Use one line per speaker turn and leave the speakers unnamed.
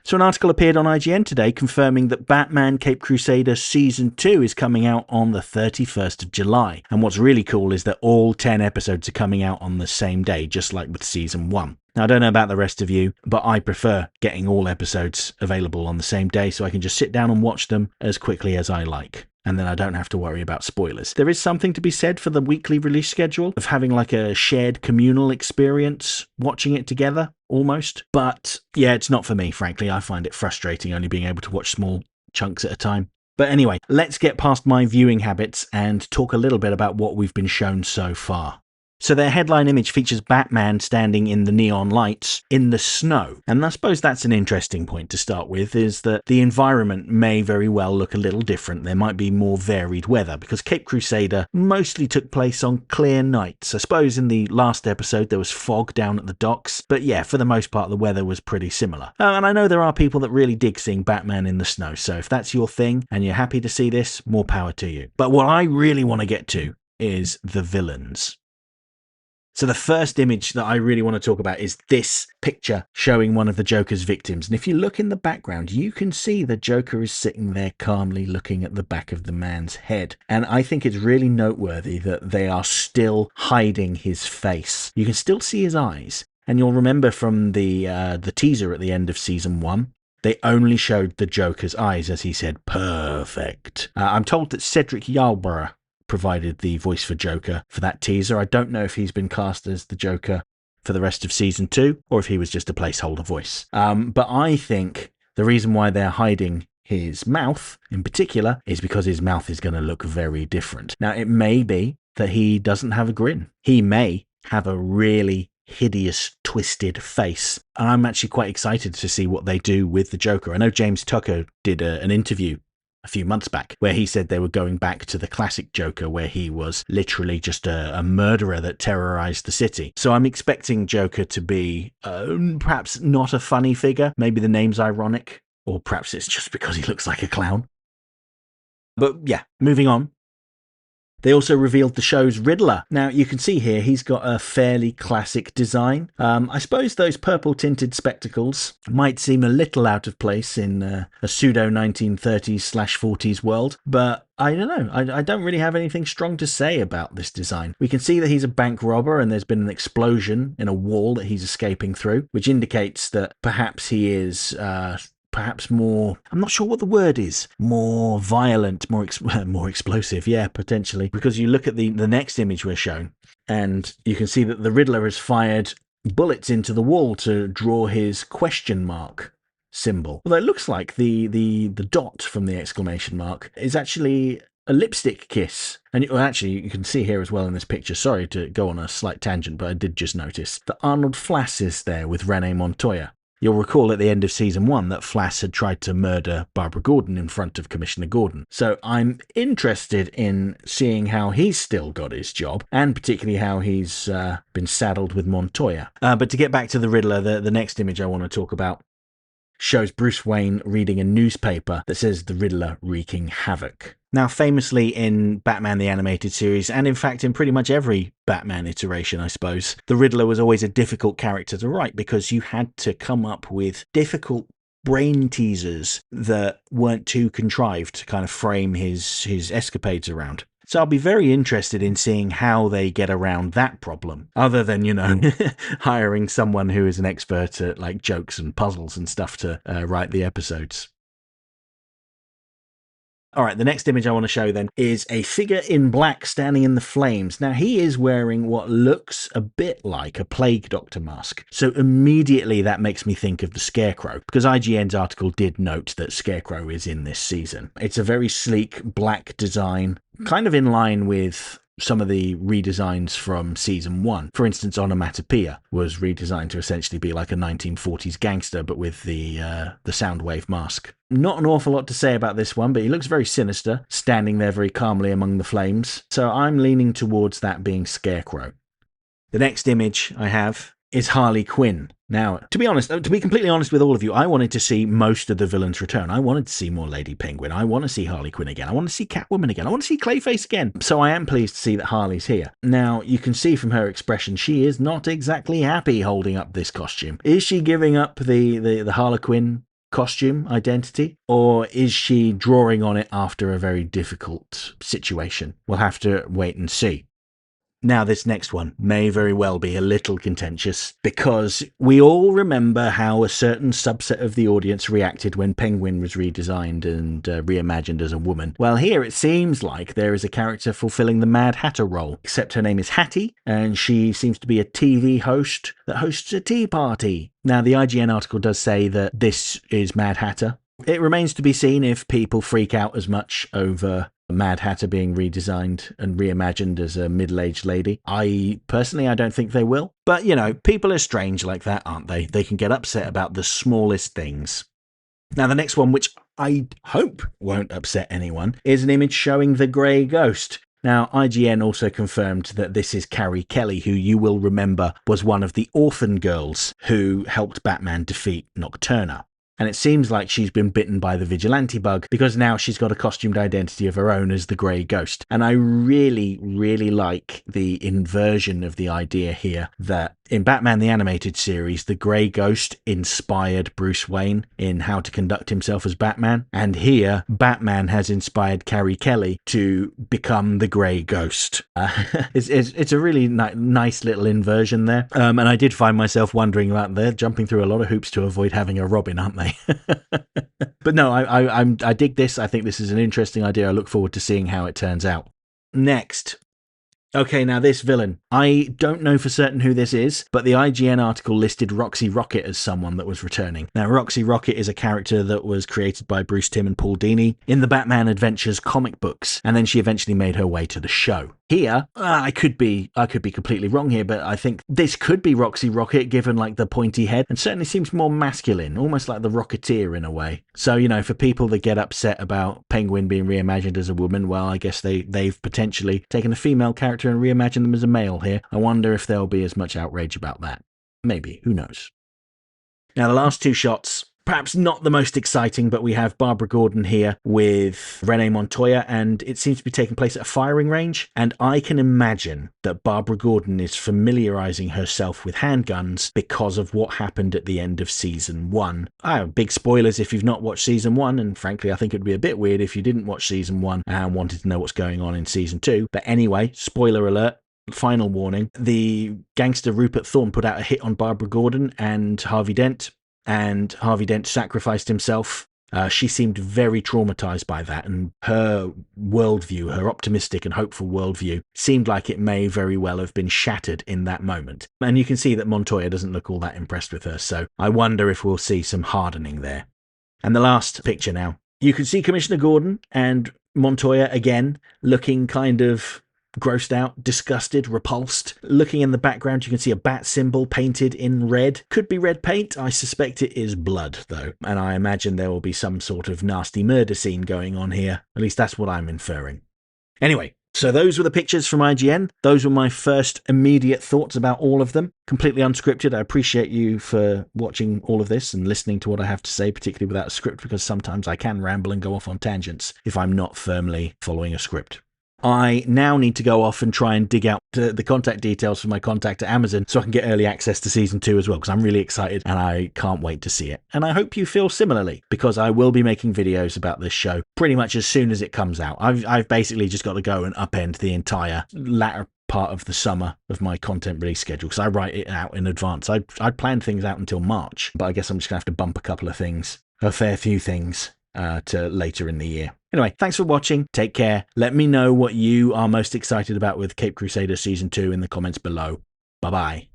So an article appeared on IGN today confirming that Batman Caped Crusader Season 2 is coming out on the 31st of July. And what's really cool is that all 10 episodes are coming out on the same day, just like with Season 1. Now, I don't know about the rest of you, but I prefer getting all episodes available on the same day so I can just sit down and watch them as quickly as I like. And then I don't have to worry about spoilers. There is something to be said for the weekly release schedule of having like a shared communal experience, watching it together, almost. But yeah, it's not for me, frankly. I find it frustrating only being able to watch small chunks at a time. But anyway, let's get past my viewing habits and talk a little bit about what we've been shown so far. So their headline image features Batman standing in the neon lights in the snow. And I suppose that's an interesting point to start with, is that the environment may very well look a little different. There might be more varied weather, because Cape Crusader mostly took place on clear nights. I suppose in the last episode there was fog down at the docks, but yeah, for the most part the weather was pretty similar. And I know there are people that really dig seeing Batman in the snow, so if that's your thing and you're happy to see this, more power to you. But what I really want to get to is the villains. So the first image that I really want to talk about is this picture showing one of the Joker's victims. And if you look in the background, you can see the Joker is sitting there calmly looking at the back of the man's head. And I think it's really noteworthy that they are still hiding his face. You can still see his eyes. And you'll remember from the teaser at the end of Season 1, they only showed the Joker's eyes as he said, "Perfect." I'm told that Cedric Yarborough provided the voice for Joker for that teaser. I don't know if he's been cast as the Joker for the rest of Season 2 or if he was just a placeholder voice. But I think the reason why they're hiding his mouth in particular is because his mouth is going to look very different. Now, it may be that he doesn't have a grin. He may have a really hideous, twisted face. And I'm actually quite excited to see what they do with the Joker. I know James Tucker did an interview a few months back where he said they were going back to the classic Joker where he was literally just a murderer that terrorized the city. So I'm expecting Joker to be perhaps not a funny figure. Maybe the name's ironic, or perhaps it's just because he looks like a clown. But yeah, moving on. They also revealed the show's Riddler. Now, you can see here he's got a fairly classic design. I suppose those purple-tinted spectacles might seem a little out of place in a pseudo-1930s/40s world, but I don't know. I don't really have anything strong to say about this design. We can see that he's a bank robber and there's been an explosion in a wall that he's escaping through, which indicates that perhaps he is perhaps more, I'm not sure what the word is, more violent, more explosive, yeah, potentially. Because you look at the next image we're shown, and you can see that the Riddler has fired bullets into the wall to draw his question mark symbol. Although it looks like the dot from the exclamation mark is actually a lipstick kiss. And actually, you can see here as well in this picture, sorry to go on a slight tangent, but I did just notice that Arnold Flass is there with Renee Montoya. You'll recall at the end of Season 1 that Flass had tried to murder Barbara Gordon in front of Commissioner Gordon. So I'm interested in seeing how he's still got his job, and particularly how he's been saddled with Montoya. But to get back to the Riddler, the next image I want to talk about shows Bruce Wayne reading a newspaper that says the Riddler wreaking havoc. Now, famously in Batman the Animated Series, and in fact in pretty much every Batman iteration, I suppose, the Riddler was always a difficult character to write because you had to come up with difficult brain teasers that weren't too contrived to kind of frame his escapades around. So I'll be very interested in seeing how they get around that problem, other than, hiring someone who is an expert at like jokes and puzzles and stuff to write the episodes. All right, the next image I want to show then is a figure in black standing in the flames. Now, he is wearing what looks a bit like a plague doctor mask. So immediately that makes me think of the Scarecrow, because IGN's article did note that Scarecrow is in this season. It's a very sleek black design, kind of in line with some of the redesigns from Season 1. For instance, Onomatopoeia was redesigned to essentially be like a 1940s gangster, but with the Soundwave mask. Not an awful lot to say about this one, but he looks very sinister, standing there very calmly among the flames. So I'm leaning towards that being Scarecrow. The next image I have is Harley Quinn. Now, to be completely honest with all of you, I wanted to see most of the villains return. I wanted to see more Lady Penguin. I want to see Harley Quinn again. I want to see Catwoman again. I want to see Clayface again. So I am pleased to see that Harley's here. Now, you can see from her expression, she is not exactly happy holding up this costume. Is she giving up the Harlequin costume identity, or is she drawing on it after a very difficult situation? We'll have to wait and see. Now, this next one may very well be a little contentious, because we all remember how a certain subset of the audience reacted when Penguin was redesigned and reimagined as a woman. Well, here it seems like there is a character fulfilling the Mad Hatter role, except her name is Hattie, and she seems to be a TV host that hosts a tea party. Now, the IGN article does say that this is Mad Hatter. It remains to be seen if people freak out as much over Mad Hatter being redesigned and reimagined as a middle-aged lady. I don't think they will. But, you know, people are strange like that, aren't they? They can get upset about the smallest things. Now, the next one, which I hope won't upset anyone, is an image showing the Grey Ghost. Now, IGN also confirmed that this is Carrie Kelly, who you will remember was one of the orphan girls who helped Batman defeat Nocturna. And it seems like she's been bitten by the vigilante bug, because now she's got a costumed identity of her own as the Grey Ghost. And I really, really like the inversion of the idea here that in Batman the Animated Series, the Grey Ghost inspired Bruce Wayne in how to conduct himself as Batman. And here, Batman has inspired Carrie Kelly to become the Grey Ghost. It's a really nice little inversion there. And I did find myself wondering about they're jumping through a lot of hoops to avoid having a Robin, aren't they? But no, I dig this. I think this is an interesting idea. I look forward to seeing how it turns out. Next. Okay, now this villain. I don't know for certain who this is, but the IGN article listed Roxy Rocket as someone that was returning. Now, Roxy Rocket is a character that was created by Bruce Timm and Paul Dini in the Batman Adventures comic books, and then she eventually made her way to the show. Here, I could be completely wrong here, but I think this could be Roxy Rocket given like the pointy head, and certainly seems more masculine, almost like the Rocketeer in a way. So, you know, for people that get upset about Penguin being reimagined as a woman, well, I guess they've potentially taken a female character and reimagined them as a male here. I wonder if there'll be as much outrage about that. Maybe, who knows? Now, the last two shots, perhaps not the most exciting, but we have Barbara Gordon here with Renee Montoya, and it seems to be taking place at a firing range. And I can imagine that Barbara Gordon is familiarizing herself with handguns because of what happened at the end of season 1. Big spoilers if you've not watched season 1, and frankly, I think it'd be a bit weird if you didn't watch season 1 and wanted to know what's going on in season 2. But anyway, spoiler alert. Final warning, the gangster Rupert Thorne put out a hit on Barbara Gordon and Harvey Dent, and Harvey Dent sacrificed himself. She seemed very traumatized by that, and her worldview, her optimistic and hopeful worldview, seemed like it may very well have been shattered in that moment. And you can see that Montoya doesn't look all that impressed with her, so I wonder if we'll see some hardening there. And the last picture now. You can see Commissioner Gordon and Montoya again looking kind of grossed out, disgusted, repulsed. Looking in the background, you can see a bat symbol painted in red. Could be red paint. I suspect it is blood, though. And I imagine there will be some sort of nasty murder scene going on here. At least that's what I'm inferring. Anyway, so those were the pictures from IGN. Those were my first immediate thoughts about all of them. Completely unscripted. I appreciate you for watching all of this and listening to what I have to say, particularly without a script, because sometimes I can ramble and go off on tangents if I'm not firmly following a script. I now need to go off and try and dig out the contact details for my contact at Amazon so I can get early access to season 2 as well, because I'm really excited and I can't wait to see it. And I hope you feel similarly, because I will be making videos about this show pretty much as soon as it comes out. I've basically just got to go and upend the entire latter part of the summer of my content release schedule, because I write it out in advance. I'd planned things out until March, but I guess I'm just going to have to bump a fair few things to later in the year. Anyway, thanks for watching. Take care. Let me know what you are most excited about with Caped Crusader Season 2 in the comments below. Bye-bye.